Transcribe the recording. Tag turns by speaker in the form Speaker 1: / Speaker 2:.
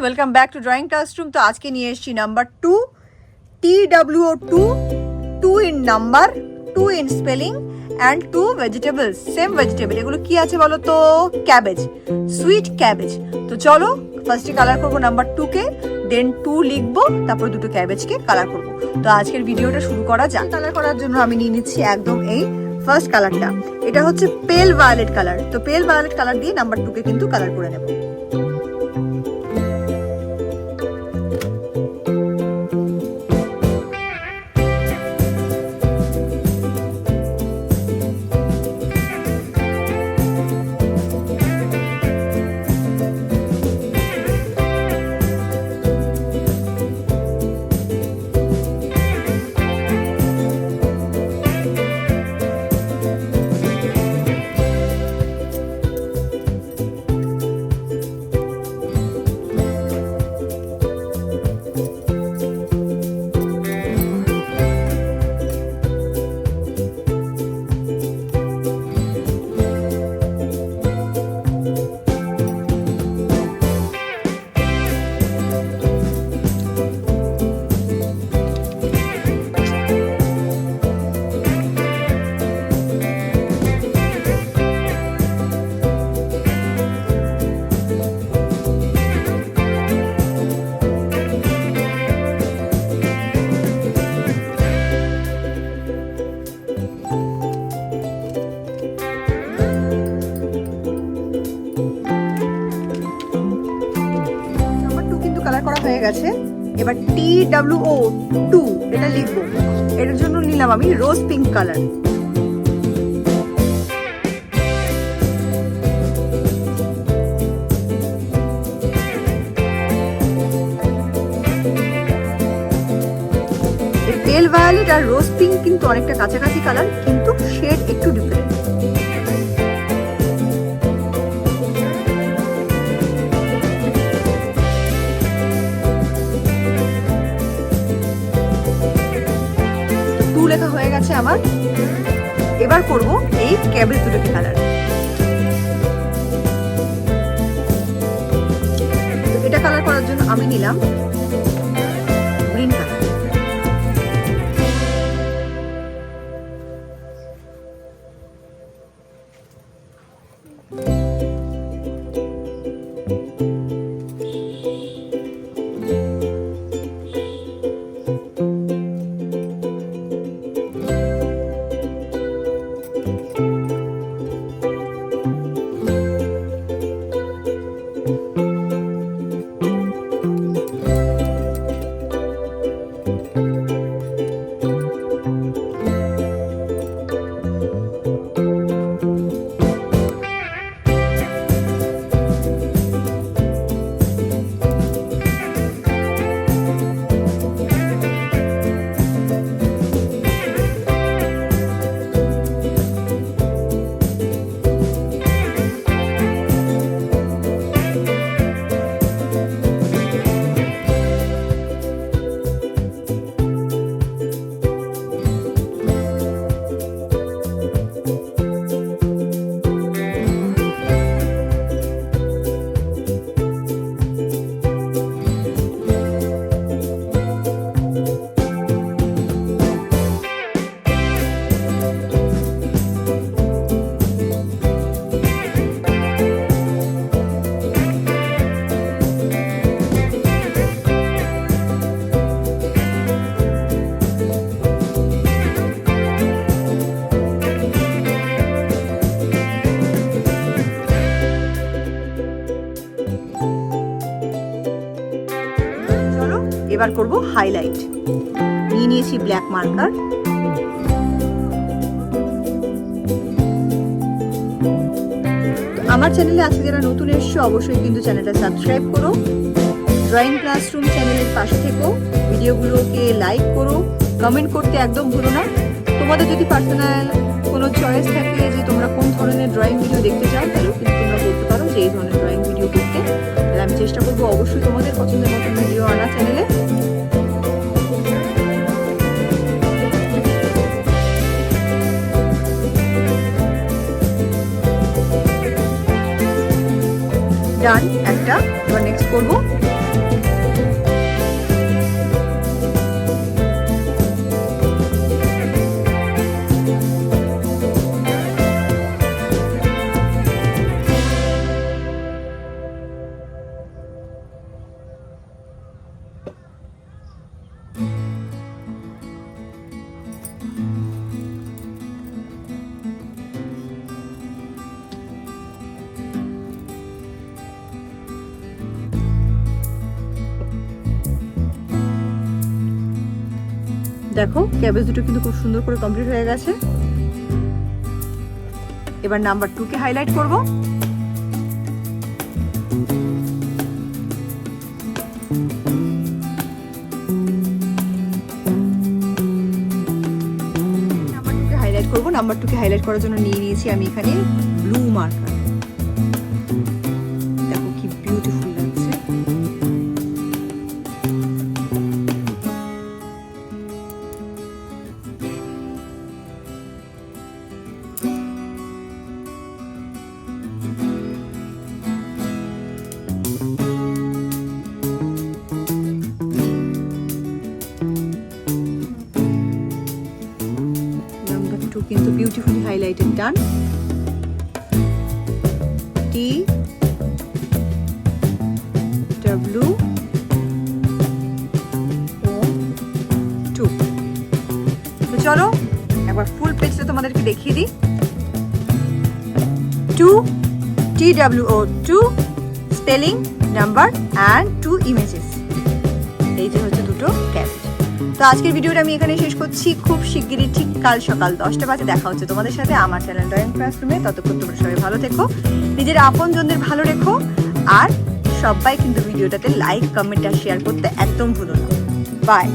Speaker 1: Welcome back to drawing classroom. তো আজকে নিয়ে এসেছি number 2, TWO2, 2 in number, 2 in spelling and 2 vegetables, same vegetable. এগুলো কি আছে বলো তো? Cabbage, sweet cabbage. তো চলো ফার্স্টে কালার করবো নাম্বার 2 কে, দেন 2 লিখবো, তারপর দুটো ক্যাবেজকে কালার করবো। তো আজকের ভিডিওটা শুরু করা যাক। কালার করার জন্য আমি নিয়ে নিচ্ছি একদম এই ফার্স্ট কালারটা। এটা হচ্ছে পেল ভায়োলেট কালার। তো পেল ভায়োলেট কালার দিয়ে নাম্বার 2 কে কিন্তু কালার করে নেব। কালার করা হয়ে গেছে। এবার TWO2 এটা লিখবো। এটার জন্য নিলাম আমি রোজ পিঙ্ক কালার। পেল ভায়োলেট আর রোজ পিঙ্ক কিন্তু অনেকটা কাছাকাছি কালার, কিন্তু শেড একটু ডিফারেন্ট। লেখা হয়ে গেছে আমার। এবার করব এই ক্যাবেজ দুটোকে কালার। এটা কালার করার জন্য আমি নিলাম গ্রিন কালার। এবার করব হাইলাইট। নিয়ে নিয়েছি ব্ল্যাক মার্কার। আমার চ্যানেলে আজকে যারা নতুন এসছো অবশ্যই কিন্তু চ্যানেলটা সাবস্ক্রাইব করো, ড্রয়িং ক্লাসরুম চ্যানেলের পাশে থেকো, ভিডিওগুলোকে লাইক করো, কমেন্ট করতে একদম ভুলো না। তোমাদের যদি পার্সোনাল কোনো চয়েস থাকে যে তোমরা কোন ধরনের ড্রয়িং ভিডিও দেখতে চাও, তাহলেও কিন্তু তোমরা বলতে পারো যে এই ধরনের ড্রয়িং ভিডিও করতে। তাহলে আমি চেষ্টা করবো অবশ্যই তোমাদের পছন্দের মতো ভিডিও আনা চ্যানেলে। ডান একটা। এবার নেক্সট করবো দেখো ক্যাবেজ দুটো কিন্তু খুব সুন্দর করে কমপ্লিট হয়ে গেছে। এবার নাম্বার 2 কে হাইলাইট করব। নাম্বার 2 কে হাইলাইট করার জন্য নিয়ে নিয়েছি আমি এখানে ব্লু মার্কার। দেখো কি বিউটিফুল লাগছে। কিন্তু বিউটিফুলি হাইলাইটেড, ডান। T-W-O-2। তো চলো একবার ফুল পেজটা তোমাদেরকে দেখিয়ে দিই। 2 T-W-O-2 spelling, number and 2 images. এই যে হচ্ছে দুটো ক্যাবেজ। তো আজকের ভিডিওটা আমি এখানে শেষ করছি। খুব শিগগিরই ঠিক কাল সকাল 10টা বাজে দেখা হচ্ছে তোমাদের সাথে আমার চ্যানেল ড্রয়িং ক্লাসরুমে। ততক্ষণ তোমরা সবাই ভালো থেকো, নিজের আপনজনদের ভালো রেখো, আর সবাই কিন্তু ভিডিওটাতে লাইক, কমেন্ট আর শেয়ার করতে একদম ভুলো না। বাই।